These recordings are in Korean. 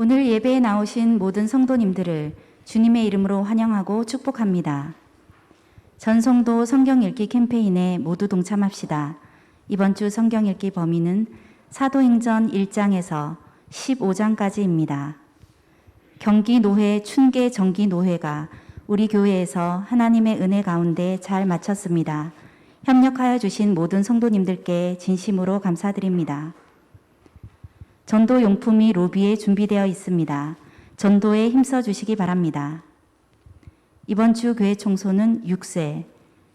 오늘 예배에 나오신 모든 성도님들을 주님의 이름으로 환영하고 축복합니다. 전성도 성경 읽기 캠페인에 모두 동참합시다. 이번 주 성경 읽기 범위는 사도행전 1장에서 15장까지입니다. 경기노회 춘계 정기노회가 우리 교회에서 하나님의 은혜 가운데 잘 마쳤습니다. 협력하여 주신 모든 성도님들께 진심으로 감사드립니다. 전도 용품이 로비에 준비되어 있습니다. 전도에 힘써 주시기 바랍니다. 이번 주 교회 청소는 6세,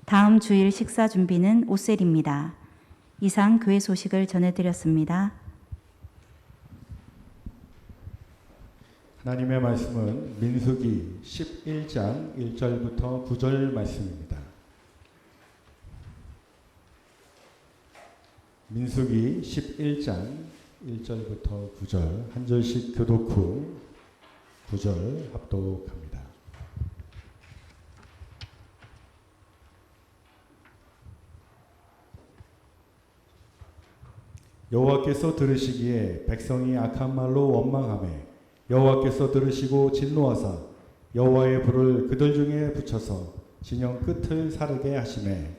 다음 주일 식사 준비는 5셀입니다. 이상 교회 소식을 전해드렸습니다. 하나님의 말씀은 민수기 11장 1절부터 9절 말씀입니다. 민수기 11장 1절부터 9절 한 절씩 교독 후 9절 합독합니다. 여호와께서 들으시기에 백성이 악한 말로 원망하매 여호와께서 들으시고 진노하사 여호와의 불을 그들 중에 붙여서 진영 끝을 사르게 하시매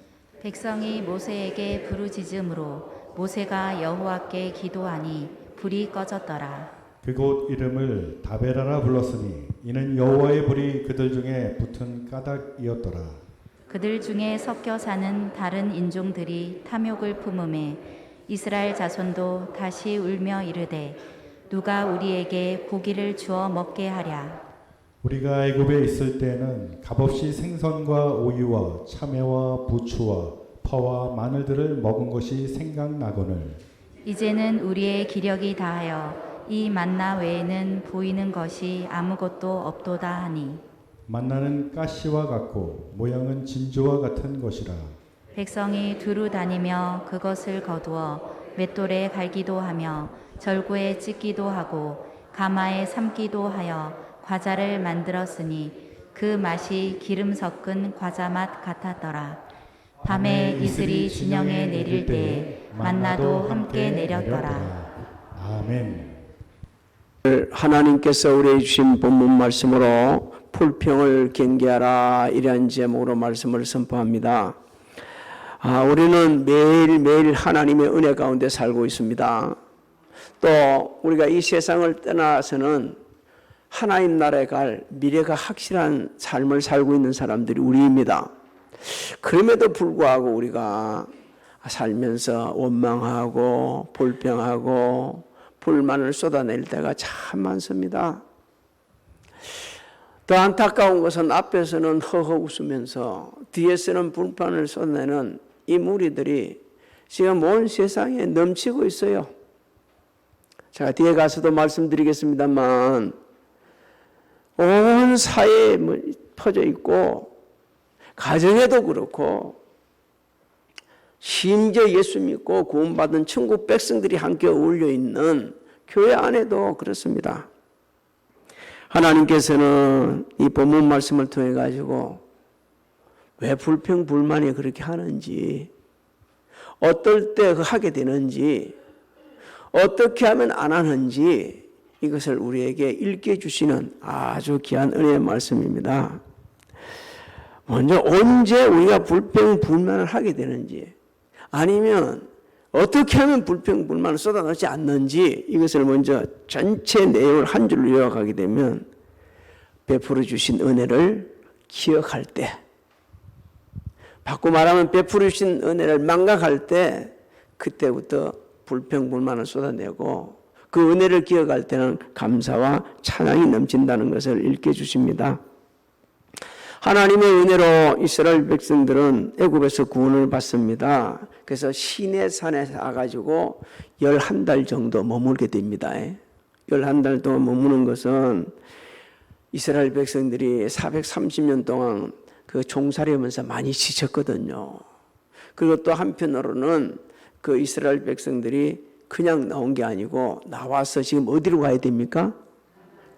백성이 모세에게 부르짖음으로 모세가 여호와께 기도하니 불이 꺼졌더라. 그곳 이름을 다베라라 불렀으니 이는 여호와의 불이 그들 중에 붙은 까닭이었더라. 그들 중에 섞여 사는 다른 인종들이 탐욕을 품음에 이스라엘 자손도 다시 울며 이르되 누가 우리에게 고기를 주어 먹게 하랴. 우리가 애굽에 있을 때는 값없이 생선과 오이와 참외와 부추와 퍼와 마늘들을 먹은 것이 생각나거늘 이제는 우리의 기력이 다하여 이 만나 외에는 보이는 것이 아무것도 없도다 하니 만나는 가시와 같고 모양은 진주와 같은 것이라. 백성이 두루 다니며 그것을 거두어 맷돌에 갈기도 하며 절구에 찢기도 하고 가마에 삶기도 하여 과자를 만들었으니 그 맛이 기름 섞은 과자 맛 같았더라. 밤에 이슬이 진영에 내릴 때에 만나도 함께 내렸더라. 아멘. 하나님께서 우리에게 주신 본문 말씀으로 불평을 경계하라 이런 제목으로 말씀을 선포합니다. 우리는 매일매일 하나님의 은혜 가운데 살고 있습니다. 또 우리가 이 세상을 떠나서는 하나님 나라에 갈 미래가 확실한 삶을 살고 있는 사람들이 우리입니다. 그럼에도 불구하고 우리가 살면서 원망하고 불평하고 불만을 쏟아낼 때가 참 많습니다. 더 안타까운 것은 앞에서는 허허 웃으면서 뒤에서는 불만을 쏟아내는 이 무리들이 지금 온 세상에 넘치고 있어요. 제가 뒤에 가서도 말씀드리겠습니다만 온 사회에 퍼져 있고 가정에도 그렇고 심지어 예수 믿고 구원받은 천국 백성들이 함께 어울려 있는 교회 안에도 그렇습니다. 하나님께서는 이 본문 말씀을 통해 가지고 왜 불평 불만이 그렇게 하는지, 어떨 때 하게 되는지, 어떻게 하면 안 하는지 이것을 우리에게 읽게 주시는 아주 귀한 은혜의 말씀입니다. 먼저 언제 우리가 불평 불만을 하게 되는지, 아니면 어떻게 하면 불평 불만을 쏟아놓지 않는지 이것을 먼저 전체 내용을 한 줄로 요약하게 되면 베풀어 주신 은혜를 기억할 때, 바꿔 말하면 베풀어 주신 은혜를 망각할 때 그때부터 불평 불만을 쏟아내고 그 은혜를 기억할 때는 감사와 찬양이 넘친다는 것을 읽게 주십니다. 하나님의 은혜로 이스라엘 백성들은 애굽에서 구원을 받습니다. 그래서 시내산에 가가지고 11달 정도 머물게 됩니다. 11달 동안 머무는 것은 이스라엘 백성들이 430년 동안 그 종살이하면서 많이 지쳤거든요. 그리고 또 한편으로는 그 이스라엘 백성들이 그냥 나온 게 아니고 나와서 지금 어디로 가야 됩니까?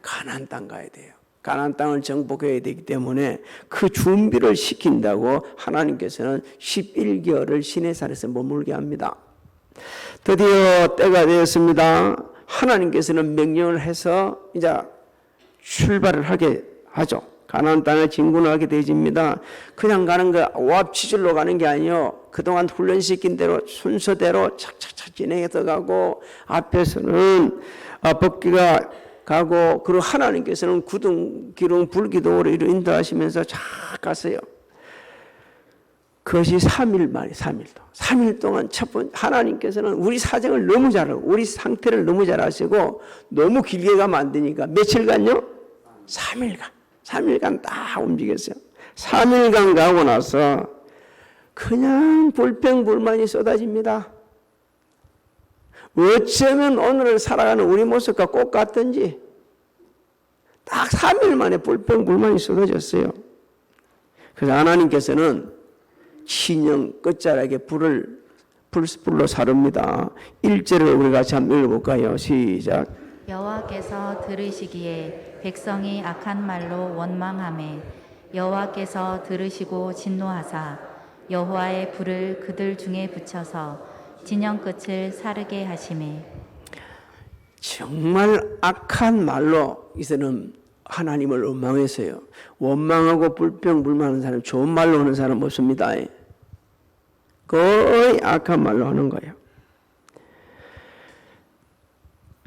가나안 땅 가야 돼요. 가나안 땅을 정복해야 되기 때문에 그 준비를 시킨다고 하나님께서는 11개월을 시내산에서 머물게 합니다. 드디어 때가 되었습니다. 하나님께서는 명령을 해서 이제 출발을 하게 하죠. 가나안 땅에 진군을 하게 되집니다. 그냥 가는 거 오합지졸로 가는 게 아니요. 그동안 훈련시킨 대로 순서대로 착착착 진행해서 가고 앞에서는 법기가 가고 그리고 하나님께서는 구등, 기둥, 불기둥으로 인도하시면서 쫙 갔어요. 그것이 3일 만에 3일 동안 첫 번째 하나님께서는 우리 사정을 너무 잘 알고 우리 상태를 너무 잘 아시고 너무 길게 가면 안 되니까 며칠간요? 3일간 다 움직였어요. 3일간 가고 나서 그냥 불평불만이 쏟아집니다. 어쩌면 오늘을 살아가는 우리 모습과 꼭 같던지 딱 3일 만에 불평불만이 쏟아졌어요. 그래서 하나님께서는 진영 끝자락에 불로 사릅니다. 1절을 우리 같이 한번 읽어볼까요? 시작. 여호와께서 들으시기에 백성이 악한 말로 원망하매 여호와께서 들으시고 진노하사 여호와의 불을 그들 중에 붙여서 진영 끝을 사르게 하시매. 정말 악한 말로 이제는 하나님을 원망했어요. 원망하고 불평불만하는 사람, 좋은 말로 하는 사람 없습니다. 거의 악한 말로 하는 거예요.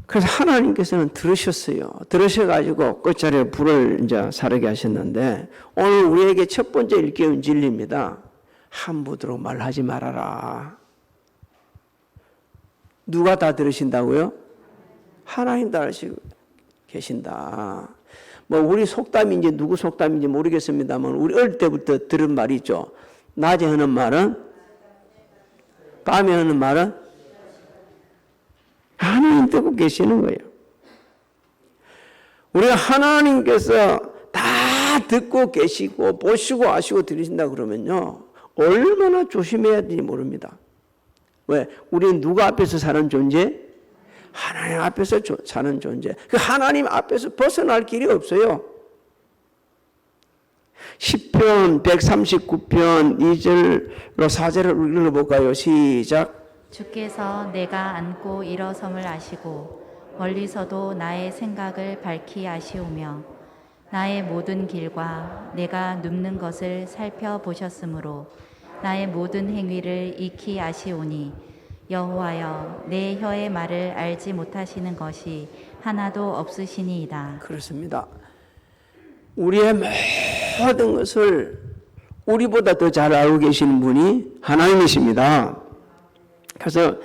그래서 하나님께서는 들으셨어요. 들으셔가지고 끝자리에 불을 이제 사르게 하셨는데 오늘 우리에게 첫 번째 일깨운 진리입니다. 함부로 말하지 말아라. 누가 다 들으신다고요? 하나님 다 알시고 계신다. 뭐 우리 속담인지 누구 속담인지 모르겠습니다만 우리 어릴 때부터 들은 말이 있죠. 낮에 하는 말은 밤에 하는 말은 하나님 듣고 계시는 거예요. 우리가 하나님께서 다 듣고 계시고 보시고 아시고 들으신다 그러면요 얼마나 조심해야 될지 모릅니다. 왜? 우리는 누가 앞에서 사는 존재? 하나님 앞에서 사는 존재. 그 하나님 앞에서 벗어날 길이 없어요. 시편 139편 2절로 4절을 읽어볼까요? 시작. 주께서 내가 앉고 일어섬을 아시고 멀리서도 나의 생각을 밝히 아시오며 나의 모든 길과 내가 눕는 것을 살펴보셨으므로 나의 모든 행위를 익히 아시오니 여호와여 내 혀의 말을 알지 못하시는 것이 하나도 없으시니이다. 그렇습니다. 우리의 모든 것을 우리보다 더 잘 알고 계시는 분이 하나님이십니다. 그래서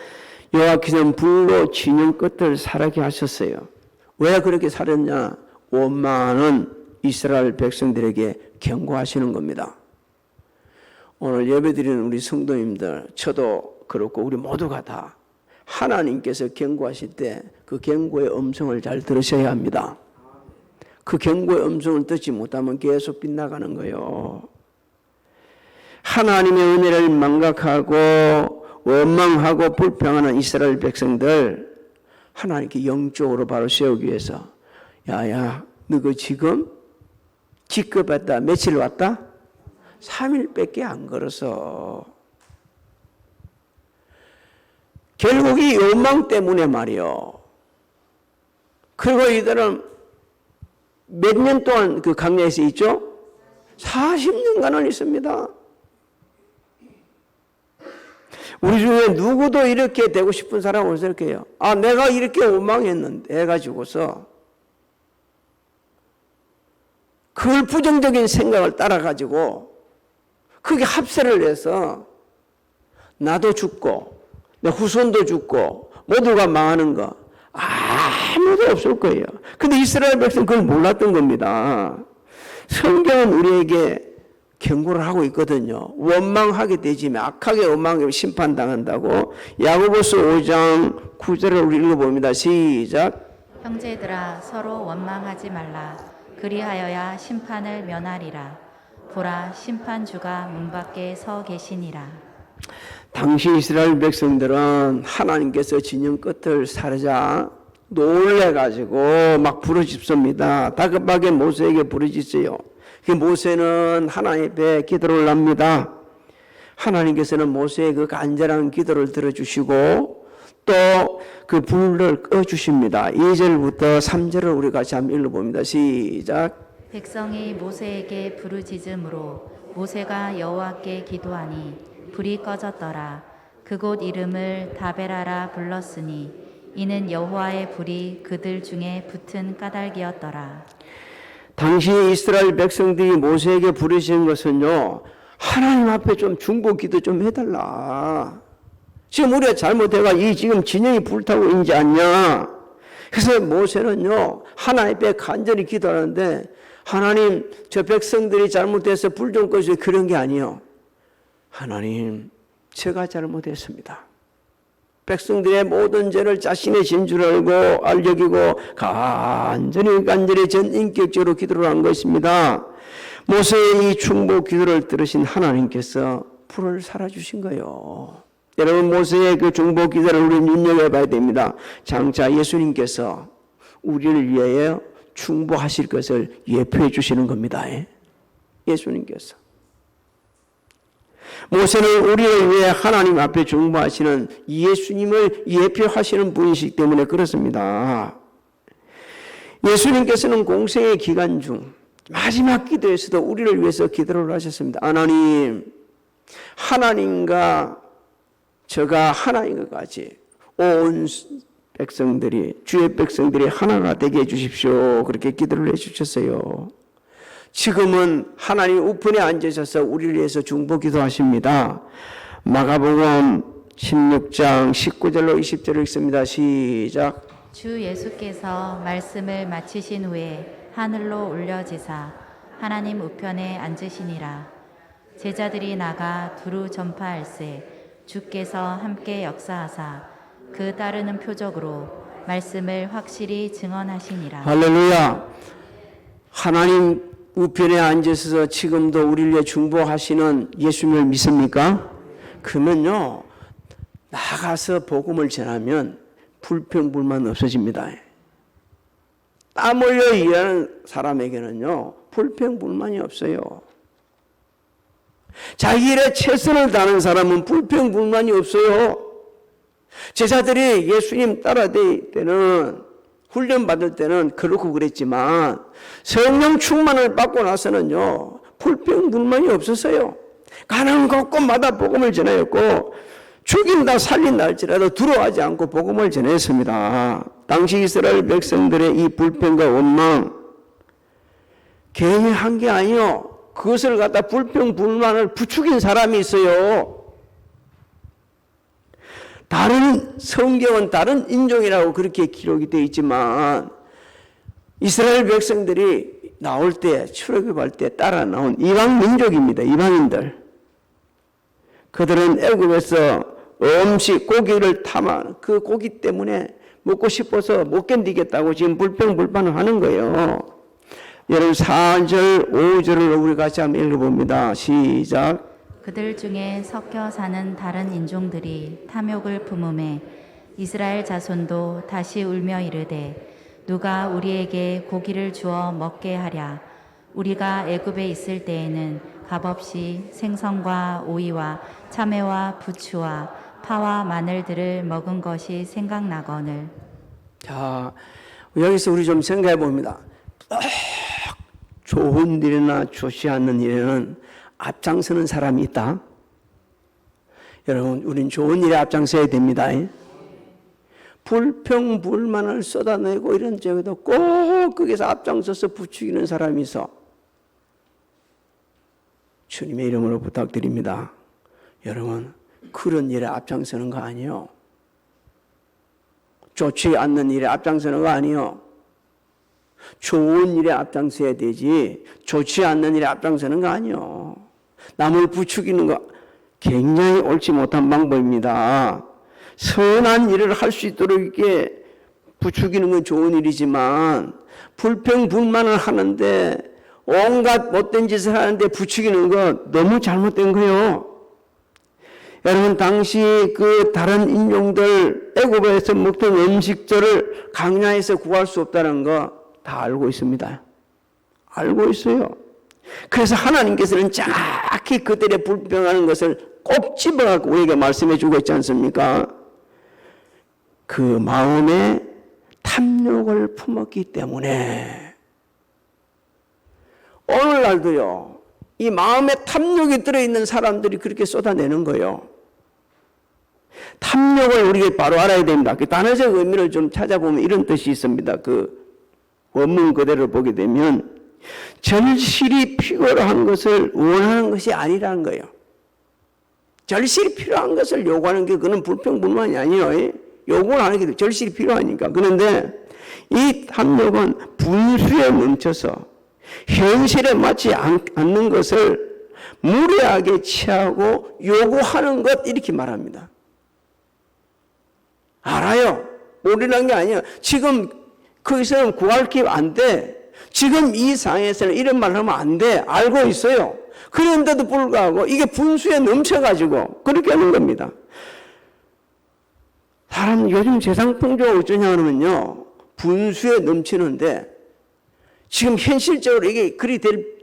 여호와께서는 불로 진영 끝을 사르게 하셨어요. 왜 그렇게 사렸냐? 원망하는 이스라엘 백성들에게 경고하시는 겁니다. 오늘 예배드리는 우리 성도님들, 저도 그렇고 우리 모두가 다 하나님께서 경고하실 때 그 경고의 음성을 잘 들으셔야 합니다. 그 경고의 음성을 듣지 못하면 계속 빗나가는 거예요. 하나님의 은혜를 망각하고 원망하고 불평하는 이스라엘 백성들 하나님께 영적으로 바로 세우기 위해서 야야 너그 지금 직급했다 며칠 왔다? 3일밖에 안 걸어서 결국 이 원망 때문에 말이요. 그리고 이들은 몇 년 동안 그 강야에서 있죠? 40년간을 있습니다. 우리 중에 누구도 이렇게 되고 싶은 사람은 없을 거예요. 아, 내가 이렇게 원망했는데 해가지고서 그걸 부정적인 생각을 따라가지고 그게 합세를 해서 나도 죽고 내 후손도 죽고 모두가 망하는 거 아무도 없을 거예요. 근데 이스라엘 백성은 그걸 몰랐던 겁니다. 성경은 우리에게 경고를 하고 있거든요. 원망하게 되지만 악하게 원망하면 심판당한다고. 야고보서 5장 9절을 우리 읽어봅니다. 시작. 형제들아 서로 원망하지 말라. 그리하여야 심판을 면하리라. 보라 심판주가 문 밖에 서 계시니라. 당시 이스라엘 백성들은 하나님께서 진영 끝을 사르자 놀래가지고 막 부르짖습니다. 다급하게 모세에게 부르짖어요. 그 모세는 하나님 앞에 기도를 합니다. 하나님께서는 모세의 그 간절한 기도를 들어주시고 또 그 불을 꺼주십니다. 2절부터 3절을 우리 같이 한번 읽어봅니다. 시작. 백성이 모세에게 부르짖음으로 모세가 여호와께 기도하니 불이 꺼졌더라. 그곳 이름을 다베라라 불렀으니 이는 여호와의 불이 그들 중에 붙은 까닭이었더라. 당시 이스라엘 백성들이 모세에게 부르신 것은요, 하나님 앞에 좀 중보 기도 좀 해달라. 지금 우리가 잘못해가 이 지금 진영이 불타고 있지 않냐. 그래서 모세는요, 하나님 앞에 간절히 기도하는데, 하나님 저 백성들이 잘못해서 불 좀 꺼주세요. 그런 게 아니에요. 하나님 제가 잘못했습니다. 백성들의 모든 죄를 자신의 진 줄 알고 알려기고 간절히 전인격적으로 기도를 한 것입니다. 모세의 이 중보 기도를 들으신 하나님께서 불을 살아주신 거예요. 여러분, 모세의 그 중보 기도를 우리는 눈여겨봐야 됩니다. 장차 예수님께서 우리를 위하여 중보하실 것을 예표해 주시는 겁니다. 예수님께서. 모세는 우리를 위해 하나님 앞에 중보하시는 예수님을 예표하시는 분이시기 때문에 그렇습니다. 예수님께서는 공생의 기간 중 마지막 기도에서도 우리를 위해서 기도를 하셨습니다. 하나님과 저가 하나인 것 같이 온 백성들이, 주의 백성들이 하나가 되게 해주십시오. 그렇게 기도를 해주셨어요. 지금은 하나님 우편에 앉으셔서 우리를 위해서 중보 기도하십니다. 마가복음 16장 19절로 20절을 읽습니다. 시작. 주 예수께서 말씀을 마치신 후에 하늘로 올려지사 하나님 우편에 앉으시니라. 제자들이 나가 두루 전파할세 주께서 함께 역사하사 그 따르는 표적으로 말씀을 확실히 증언하시니라. 할렐루야. 하나님 우편에 앉으셔서 지금도 우리를 위해 중보하시는 예수님을 믿습니까? 그러면요, 나가서 복음을 전하면 불평불만 없어집니다. 땀 흘려 일하는 사람에게는요, 불평불만이 없어요. 자기 일에 최선을 다하는 사람은 불평불만이 없어요. 제자들이 예수님 따라다닐 때는, 훈련 받을 때는 그렇고 그랬지만 성령 충만을 받고 나서는요, 불평불만이 없었어요. 가는 곳곳마다 복음을 전하였고 죽인다 살린다 할지라도 두려워하지 않고 복음을 전했습니다. 당시 이스라엘 백성들의 이 불평과 원망 괜히 한 게 아니요, 그것을 갖다 불평불만을 부추긴 사람이 있어요. 다른 성경은 다른 인종이라고 그렇게 기록이 되어 있지만 이스라엘 백성들이 나올 때, 출애굽할 때 따라 나온 이방 민족입니다. 이방인들. 그들은 애굽에서 음식 고기를 탐한 그 고기 때문에 먹고 싶어서 못 견디겠다고 지금 불평불만을 하는 거예요. 여러분 4절 5절을 우리 같이 한번 읽어봅니다. 시작. 그들 중에 섞여 사는 다른 인종들이 탐욕을 품음에 이스라엘 자손도 다시 울며 이르되 누가 우리에게 고기를 주어 먹게 하랴. 우리가 애굽에 있을 때에는 값없이 생선과 오이와 참외와 부추와 파와 마늘들을 먹은 것이 생각나거늘. 자, 여기서 우리 좀 생각해 봅니다. 좋은 일이나 좋지 않는 일에는 앞장서는 사람이 있다. 여러분, 우린 좋은 일에 앞장서야 됩니다. 불평불만을 쏟아내고 이런 적에도 꼭 거기서 앞장서서 부추기는 사람이 있어. 주님의 이름으로 부탁드립니다. 여러분, 그런 일에 앞장서는 거 아니에요. 좋지 않는 일에 앞장서는 거 아니에요. 좋은 일에 앞장서야 되지 좋지 않는 일에 앞장서는 거 아니에요. 남을 부추기는 거 굉장히 옳지 못한 방법입니다. 선한 일을 할 수 있도록 이렇게 부추기는 건 좋은 일이지만 불평불만을 하는데 온갖 못된 짓을 하는데 부추기는 건 너무 잘못된 거예요. 여러분, 당시 그 다른 인종들 애굽에서 먹던 음식들을 광야에서 구할 수 없다는 거 다 알고 있습니다. 알고 있어요. 그래서 하나님께서는 정확히 그들의 불평하는 것을 꼭 집어갖고 우리에게 말씀해 주고 있지 않습니까? 그 마음에 탐욕을 품었기 때문에 오늘날도요, 이 마음에 탐욕이 들어있는 사람들이 그렇게 쏟아내는 거예요. 탐욕을 우리가 바로 알아야 됩니다. 그 단어적 의미를 좀 찾아보면 이런 뜻이 있습니다. 그 원문 그대로 보게 되면 절실히 필요한 것을 원하는 것이 아니라는 거예요. 절실히 필요한 것을 요구하는 게 그는 불평불만이 아니에요. 요구를 하는 게 절실히 필요하니까. 그런데 이 탐욕은 분수에 넘쳐서 현실에 맞지 않는 것을 무례하게 취하고 요구하는 것, 이렇게 말합니다. 알아요. 모르는 게 아니에요. 지금 거기서는 구할 게 안 돼. 지금 이 상황에서는 이런 말을 하면 안 돼. 알고 있어요. 그런데도 불구하고 이게 분수에 넘쳐가지고 그렇게 하는 겁니다. 사람 요즘 세상 풍조가 어쩌냐면요, 분수에 넘치는데 지금 현실적으로 이게 그리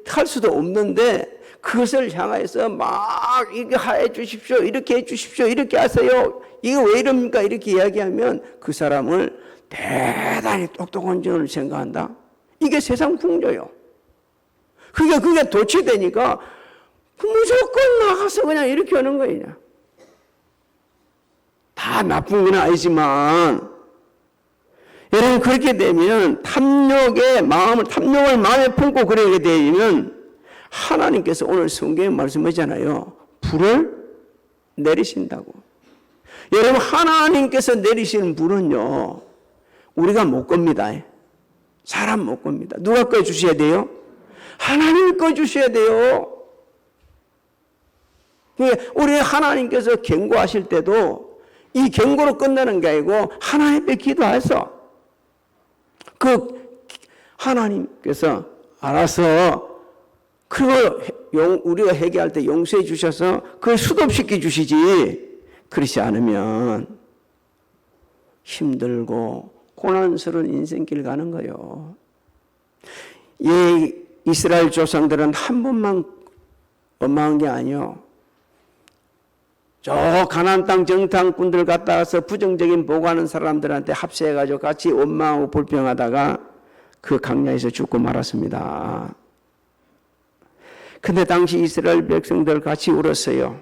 할 수도 없는데 그것을 향해서 막 이거 해 주십시오, 이렇게 해 주십시오, 이렇게 하세요, 이거 왜 이럽니까, 이렇게 이야기하면 그 사람을 대단히 똑똑한 줄을 생각한다. 이게 세상 풍조요. 그게 도취되니까 무조건 나가서 그냥 이렇게 하는 거예요. 다 나쁜 건 아니지만 여러분, 그렇게 되면 탐욕을 마음에 품고 그러게 되면 하나님께서 오늘 성경에 말씀하잖아요. 불을 내리신다고. 여러분, 하나님께서 내리시는 불은요, 우리가 못 겁니다. 사람 못 겁니다. 누가 꺼주셔야 돼요? 하나님이 꺼주셔야 돼요. 우리 하나님께서 경고하실 때도 이 경고로 끝나는 게 아니고 하나님 앞에 기도해서 그 하나님께서 알아서 그걸 우리가 회개할 때 용서해 주셔서 그걸 수습시켜 주시지, 그렇지 않으면 힘들고 고난스러운 인생길 가는 거예요. 이 이스라엘 조상들은 한 번만 원망한 게 아니요, 저 가나안 땅 정탐꾼들 갔다 와서 부정적인 보고하는 사람들한테 합세해가지고 같이 원망하고 불평하다가 그 강야에서 죽고 말았습니다. 근데 당시 이스라엘 백성들 같이 울었어요.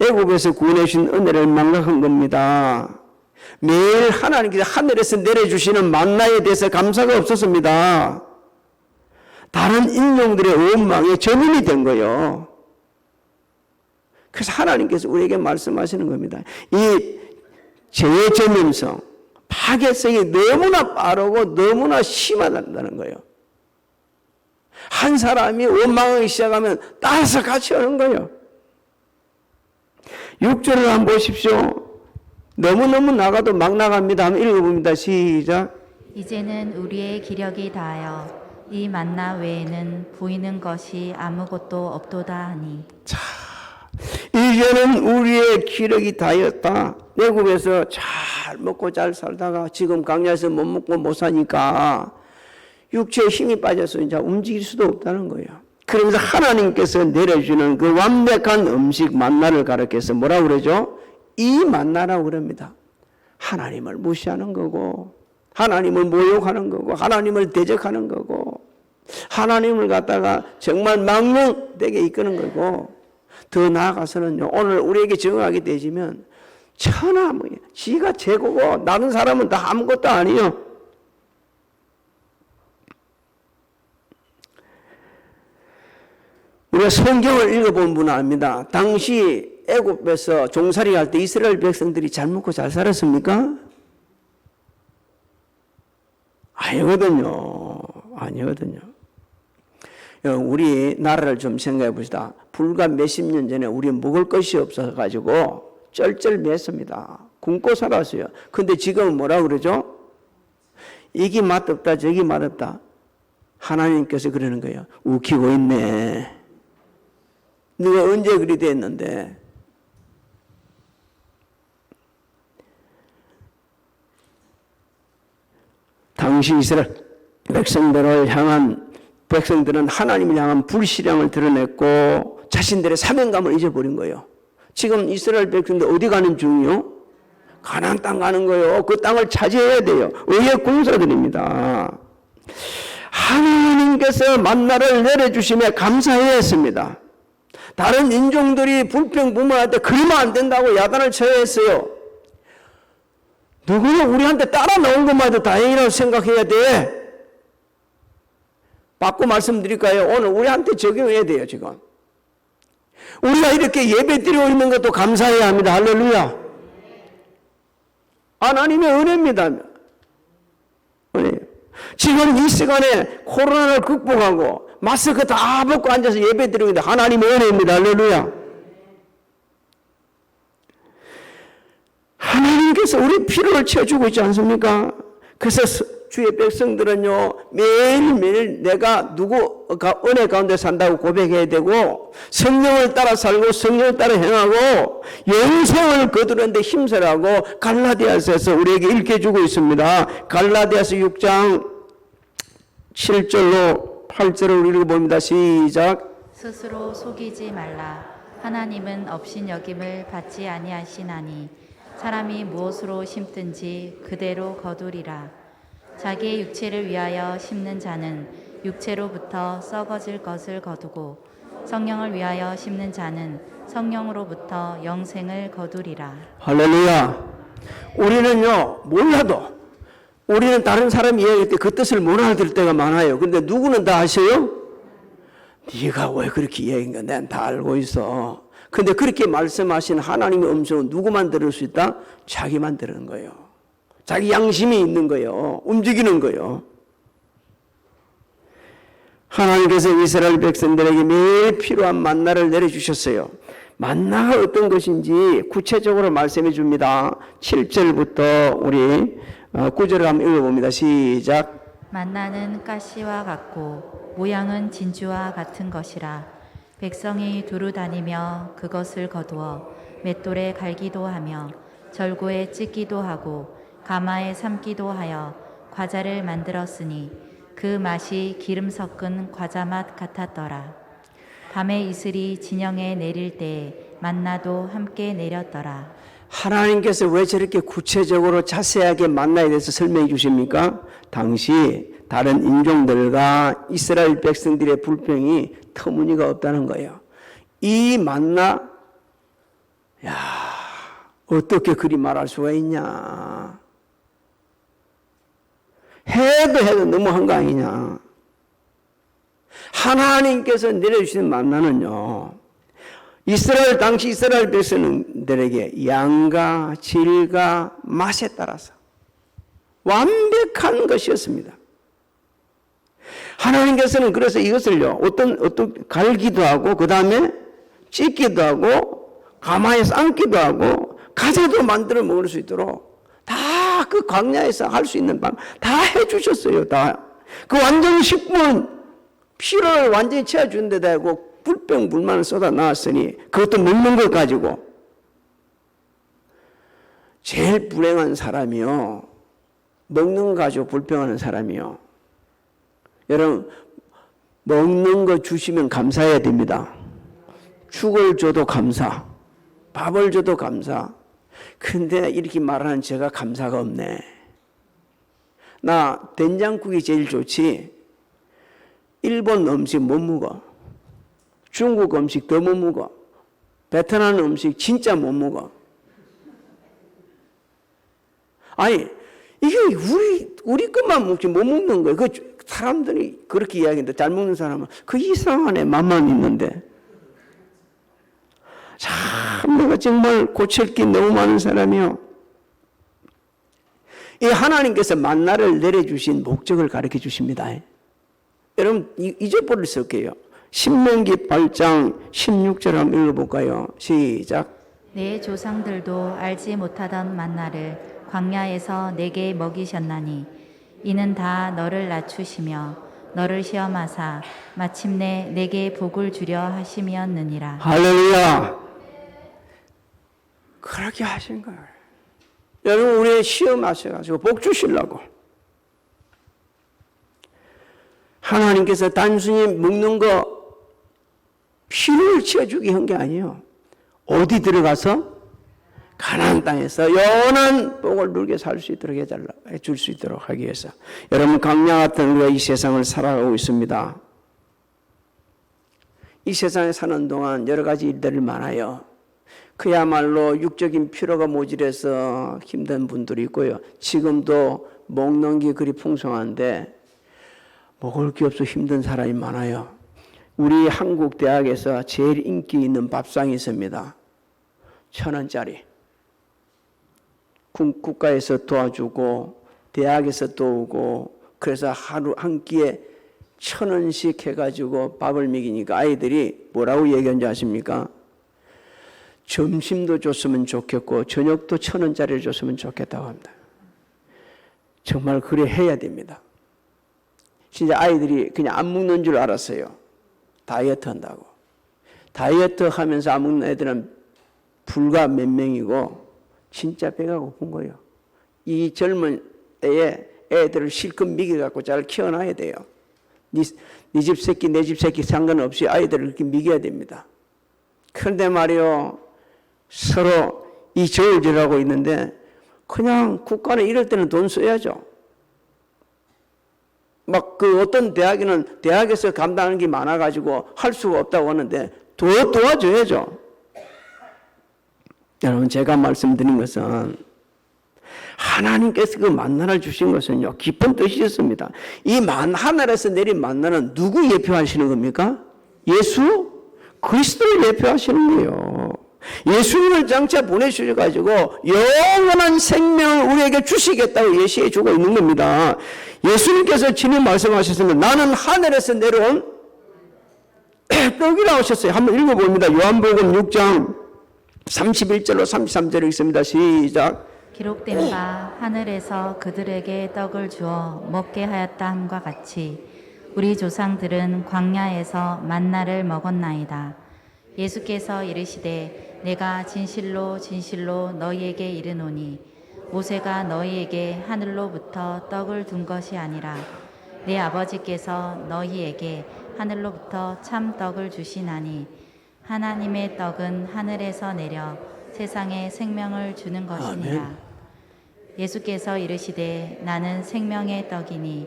애국에서 구원해 주신 은혜를 망각한 겁니다. 매일 하나님께서 하늘에서 내려주시는 만나에 대해서 감사가 없었습니다. 다른 인종들의 원망에 전인이 된 거예요. 그래서 하나님께서 우리에게 말씀하시는 겁니다. 이 죄의 전염성, 파괴성이 너무나 빠르고 너무나 심하다는 거예요. 한 사람이 원망하기 시작하면 따라서 같이 하는 거예요. 6절을 한번 보십시오. 너무너무 나가도 막 나갑니다. 한번 읽어봅니다. 시작. 이제는 우리의 기력이 다하여 이 만나 외에는 보이는 것이 아무것도 없도다 하니. 이제는 우리의 기력이 다였다. 내국에서 잘 먹고 잘 살다가 지금 강야에서 못 먹고 못 사니까 육체에 힘이 빠져서 이제 움직일 수도 없다는 거예요. 그러면서 하나님께서 내려주는 그 완벽한 음식 만나를 가르쳐서 뭐라고 그러죠? 이 만나라고 그럽니다. 하나님을 무시하는 거고, 하나님을 모욕하는 거고, 하나님을 대적하는 거고, 하나님을 갖다가 정말 망령되게 이끄는 거고, 더 나아가서는요, 오늘 우리에게 정하게 되지면 천하 뭐 지가 최고고 다른 사람은 다 아무것도 아니요. 우리가 성경을 읽어본 분은 압니다. 당시 애굽에서 종살이 할 때 이스라엘 백성들이 잘 먹고 잘 살았습니까? 아니거든요. 아니거든요. 우리 나라를 좀 생각해 봅시다. 불과 몇십 년 전에 우리 먹을 것이 없어가지고 쩔쩔맸습니다. 굶고 살았어요. 근데 지금은 뭐라고 그러죠? 이게 맛없다, 저기 맛없다. 하나님께서 그러는 거예요. 웃기고 있네. 네가 언제 그리 됐는데. 당시 이스라엘 백성들은 하나님을 향한 불신앙을 드러냈고 자신들의 사명감을 잊어버린 거예요. 지금 이스라엘 백성들 어디 가는 중이요? 가나안 땅 가는 거예요. 그 땅을 차지해야 돼요. 의의 군사들입니다. 하나님께서 만나를 내려주심에 감사해야 했습니다. 다른 인종들이 불평불만할 때 그러면 안 된다고 야단을 쳐야 했어요. 누구는 우리한테 따라 나온 것만 해도 다행이라고 생각해야 돼. 바꿔 말씀드릴까요? 오늘 우리한테 적용해야 돼요, 지금. 우리가 이렇게 예배 드리고 있는 것도 감사해야 합니다. 할렐루야. 하나님의 은혜입니다. 은혜. 지금 이 시간에 코로나를 극복하고 마스크 다 벗고 앉아서 예배 드리고 있는데 하나님의 은혜입니다. 할렐루야. 하나님께서 우리 필요를 채워주고 있지 않습니까? 그래서 주의 백성들은요, 매일매일 내가 누구가 은혜 가운데 산다고 고백해야 되고, 성령을 따라 살고, 성령을 따라 행하고, 영생을 거두는데 힘쓰라고 갈라디아서에서 우리에게 일깨주고 있습니다. 갈라디아서 6장 7절로 8절을 읽어봅니다. 시작. 스스로 속이지 말라. 하나님은 업신여김을 받지 아니하시나니 사람이 무엇으로 심든지 그대로 거두리라. 자기의 육체를 위하여 심는 자는 육체로부터 썩어질 것을 거두고 성령을 위하여 심는 자는 성령으로부터 영생을 거두리라. 할렐루야. 우리는요, 몰라도 우리는 다른 사람 이야기할 때 그 뜻을 못 알아들 때가 많아요. 그런데 누구는 다 아셔요? 네가 왜 그렇게 이야기인가? 난 다 알고 있어. 근데 그렇게 말씀하신 하나님의 음성은 누구만 들을 수 있다? 자기만 들은 거예요. 자기 양심이 있는 거예요. 움직이는 거예요. 하나님께서 이스라엘 백성들에게 매일 필요한 만나를 내려주셨어요. 만나가 어떤 것인지 구체적으로 말씀해 줍니다. 7절부터 우리 9절을 한번 읽어봅니다. 시작. 만나는 가시와 같고 모양은 진주와 같은 것이라. 백성이 두루 다니며 그것을 거두어 맷돌에 갈기도 하며 절구에 찢기도 하고 가마에 삶기도 하여 과자를 만들었으니 그 맛이 기름 섞은 과자 맛 같았더라. 밤에 이슬이 진영에 내릴 때에 만나도 함께 내렸더라. 하나님께서 왜 저렇게 구체적으로 자세하게 만나에 대해서 설명해 주십니까? 당시 다른 인종들과 이스라엘 백성들의 불평이 터무니가 없다는 거예요. 이 만나, 야, 어떻게 그리 말할 수가 있냐. 해도 너무한 거 아니냐. 하나님께서 내려주시는 만나는요, 당시 이스라엘 백성들에게 양과 질과 맛에 따라서 완벽한 것이었습니다. 하나님께서는 그래서 이것을요, 어떤 갈기도 하고, 그 다음에 찢기도 하고, 가마에 삶기도 하고, 과자도 만들어 먹을 수 있도록 다 그 광야에서 할 수 있는 방 다 해주셨어요. 다. 그 완전 식물 피로를 완전히 채워준 데다 하고 불평불만을 쏟아 나왔으니 그것도 먹는 걸 가지고. 제일 불행한 사람이요, 먹는 거 가지고 불평하는 사람이요. 여러분, 먹는 거 주시면 감사해야 됩니다. 죽을 줘도 감사, 밥을 줘도 감사. 근데 이렇게 말하는 제가 감사가 없네. 나 된장국이 제일 좋지. 일본 음식 못 먹어. 중국 음식 더 못 먹어. 베트남 음식 진짜 못 먹어. 아니, 이게 우리 것만 먹지 못 먹는 거예요. 그 사람들이 그렇게 이야기하는데 잘 먹는 사람은 그 이상한 애 맛만 있는데. 참 내가 정말 고칠 게 너무 많은 사람이요. 이 하나님께서 만나를 내려주신 목적을 가르쳐 주십니다. 여러분 잊어버릴 수 없게요. 신명기 8장 16절 한번 읽어볼까요? 시작. 내 조상들도 알지 못하던 만나를 광야에서 내게 먹이셨나니 이는 다 너를 낮추시며 너를 시험하사 마침내 내게 복을 주려 하심이었느니라. 할렐루야. 그렇게 하신 거예요. 여러분 우리 시험하셔가지고 복 주시려고. 하나님께서 단순히 먹는 거 피를 채워주기 한 게 아니에요. 어디 들어가서 가나안 땅에서 영원한 복을 누리게 살 수 있도록 해줄 수 있도록 하기 위해서 여러분 광야 같은 우리가 이 세상을 살아가고 있습니다. 이 세상에 사는 동안 여러 가지 일들이 많아요. 그야말로 육적인 피로가 모질해서 힘든 분들이 있고요. 지금도 먹는 게 그리 풍성한데 먹을 게 없어 힘든 사람이 많아요. 우리 한국 대학에서 제일 인기 있는 밥상이 있습니다. 1,000원짜리. 국가에서 도와주고 대학에서 도우고 그래서 하루 한 끼에 1,000원씩 해가지고 밥을 먹이니까 아이들이 뭐라고 얘기하는지 아십니까? 점심도 줬으면 좋겠고 저녁도 1,000원짜리를 줬으면 좋겠다고 합니다. 정말 그래 해야 됩니다. 진짜 아이들이 그냥 안 먹는 줄 알았어요. 다이어트 한다고. 다이어트 하면서 안 먹는 애들은 불과 몇 명이고 진짜 배가 고픈 거예요. 이 젊은 때에 애들을 실컷 먹여갖고 잘 키워놔야 돼요. 네 집 새끼 내 집 새끼 상관없이 아이들을 이렇게 먹여야 됩니다. 그런데 말이요. 서로 이 저울질하고 있는데 그냥 국가는 이럴 때는 돈 써야죠. 막 그 어떤 대학에는 대학에서 감당하는 게 많아가지고 할 수가 없다고 하는데 도와줘야죠. 여러분 제가 말씀드린 것은 하나님께서 그 만나를 주신 것은요 깊은 뜻이었습니다. 이 하늘에서 내린 만나는 누구 예표하시는 겁니까? 예수 그리스도를 예표하시는 거예요. 예수님을 장차 보내주셔가지고 영원한 생명을 우리에게 주시겠다고 예시해 주고 있는 겁니다. 예수님께서 친히 말씀하셨습니다. 나는 하늘에서 내려온 떡이라고 하셨어요. 한번 읽어봅니다. 요한복음 6장 31절로 33절에 있습니다. 시작. 기록된 바 하늘에서 그들에게 떡을 주어 먹게 하였다 함과 같이 우리 조상들은 광야에서 만나를 먹었나이다. 예수께서 이르시되 내가 진실로 진실로 너희에게 이르노니 모세가 너희에게 하늘로부터 떡을 둔 것이 아니라 내 아버지께서 너희에게 하늘로부터 참 떡을 주시나니 하나님의 떡은 하늘에서 내려 세상에 생명을 주는 것이니라. 예수께서 이르시되 나는 생명의 떡이니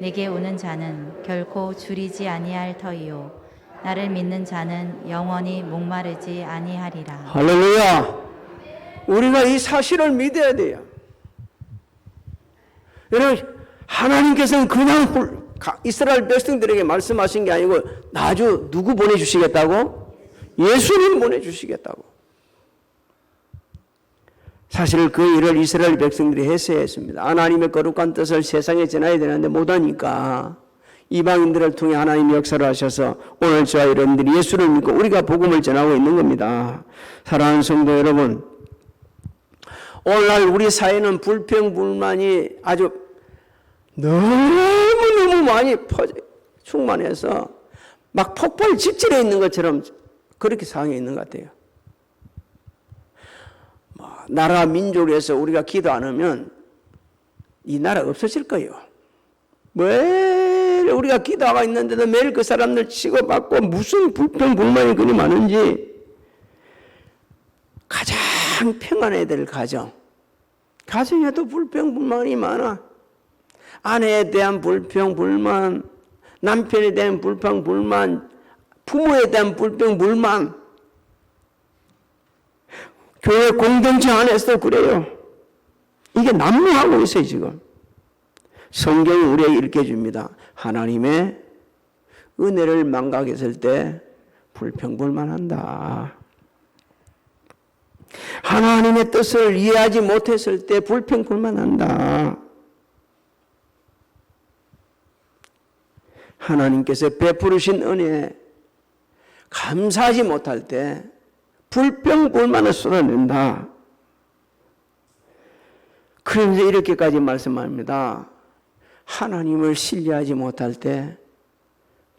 내게 오는 자는 결코 줄이지 아니할 터이요 나를 믿는 자는 영원히 목마르지 아니하리라. 할렐루야. 우리가 이 사실을 믿어야 돼요. 여러분 하나님께서는 그냥 이스라엘 백성들에게 말씀하신 게 아니고 아주 누구 보내주시겠다고? 예수님 보내주시겠다고. 사실 그 일을 이스라엘 백성들이 했어야 했습니다. 하나님의 거룩한 뜻을 세상에 전해야 되는데 못하니까 이방인들을 통해 하나님이 역사를 하셔서 오늘 저와 여러분들이 예수를 믿고 우리가 복음을 전하고 있는 겁니다. 사랑하는 성도 여러분, 오늘날 우리 사회는 불평불만이 아주 너무너무 많이 충만해서 막 폭발 직전에 있는 것처럼 그렇게 상황에 있는 것 같아요. 나라 민족을 위해서 우리가 기도 안 하면 이 나라 없어질 거예요. 왜 우리가 기도하고 있는데도 매일 그 사람들 치고받고 무슨 불평불만이 그리 많은지. 가장 평안해야 될 가정에도 불평불만이 많아. 아내에 대한 불평불만, 남편에 대한 불평불만, 부모에 대한 불평불만, 교회 공동체 안에서도 그래요. 이게 난무하고 있어요 지금. 성경이 우리에게 이렇게 줍니다. 하나님의 은혜를 망각했을 때 불평불만한다. 하나님의 뜻을 이해하지 못했을 때 불평불만한다. 하나님께서 베푸르신 은혜에 감사하지 못할 때 불평불만을 쏟아낸다. 그러면서 이렇게까지 말씀합니다. 하나님을 신뢰하지 못할 때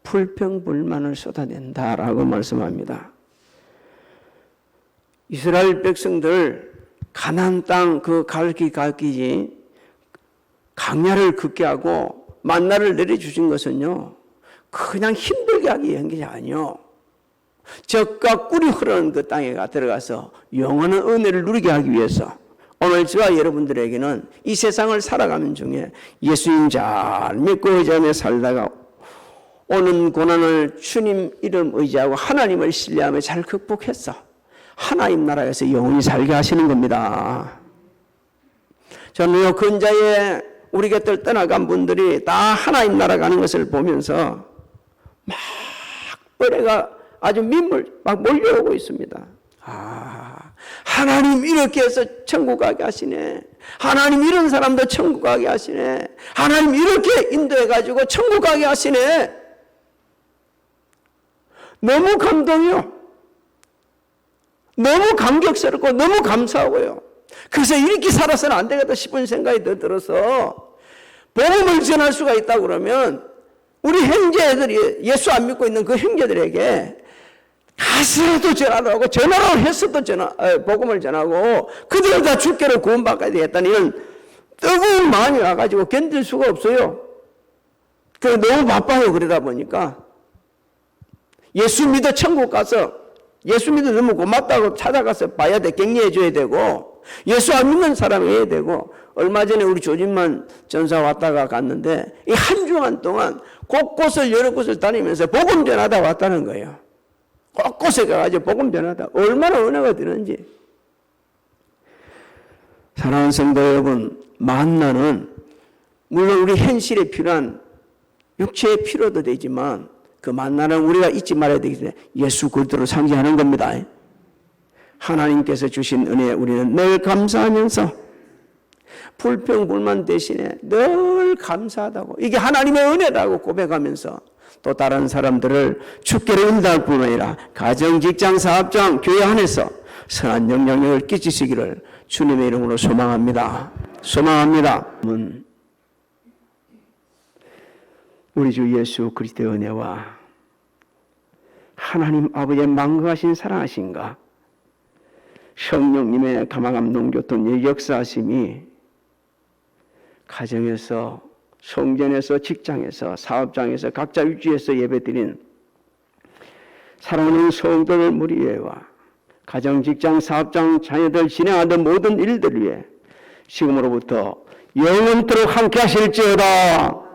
불평불만을 쏟아낸다라고 말씀합니다. 이스라엘 백성들 가나안 땅 그 가기 강야를 걷게 하고 만나를 내려주신 것은요 그냥 힘들게 하기 위한 게 아니요 젖과 꿀이 흐르는 그 땅에 들어가서 영원한 은혜를 누리게 하기 위해서 오늘 저와 여러분들에게는 이 세상을 살아가는 중에 예수님 잘 믿고 의지하며 살다가 오는 고난을 주님 이름 의지하고 하나님을 신뢰하며 잘 극복해서 하나님 나라에서 영원히 살게 하시는 겁니다. 저는 이 근자에 우리 곁을 떠나간 분들이 다 하나님 나라 가는 것을 보면서 막 은혜가 아주 민물 막 몰려오고 있습니다. 하나님 이렇게 해서 천국 가게 하시네. 하나님 이런 사람도 천국 가게 하시네. 하나님 이렇게 인도해가지고 천국 가게 하시네. 너무 감동이요. 너무 감격스럽고 너무 감사하고요. 그래서 이렇게 살아서는 안 되겠다 싶은 생각이 더 들어서 복음을 전할 수가 있다고 그러면 우리 형제들이 예수 안 믿고 있는 그 형제들에게 가서도 전화를 하고 전화를 해서도 복음을 전하고 그들을 다 주께로 구원받아야 되겠다는 이런 뜨거운 마음이 와가지고 견딜 수가 없어요. 그래서 너무 바빠요. 그러다 보니까 예수 믿어 천국 가서 예수 믿어 너무 고맙다고 찾아가서 봐야 돼. 격려해 줘야 되고 예수 안 믿는 사람이 해야 되고 얼마 전에 우리 조진만 전사 왔다가 갔는데 이 한 주간 동안 곳곳을 여러 곳을 다니면서 복음 전하다 왔다는 거예요. 곳곳에 가가지고 복음 전하다 얼마나 은혜가 되는지. 사랑하는 성도 여러분, 만나는 물론 우리 현실에 필요한 육체의 필요도 되지만 그 만나는 우리가 잊지 말아야 되기 때문에 예수 그리스도를 상징하는 겁니다. 하나님께서 주신 은혜에 우리는 늘 감사하면서 불평불만 대신에 늘 감사하다고 이게 하나님의 은혜라고 고백하면서 또 다른 사람들을 주께로 인도할 뿐 아니라 가정, 직장, 사업장, 교회 안에서 선한 영향력을 끼치시기를 주님의 이름으로 소망합니다. 소망합니다. 우리 주 예수 그리스도의 은혜와 하나님 아버지의 만거하신 사랑하신가 성령님의 감화감동 교통의 역사하심이 가정에서 성전에서 직장에서 사업장에서 각자 위치에서 예배드린 사랑하는 성도들 무리와 가정, 직장, 사업장, 자녀들 진행하던 모든 일들 위해 지금으로부터 영원토록 함께 하실지어다.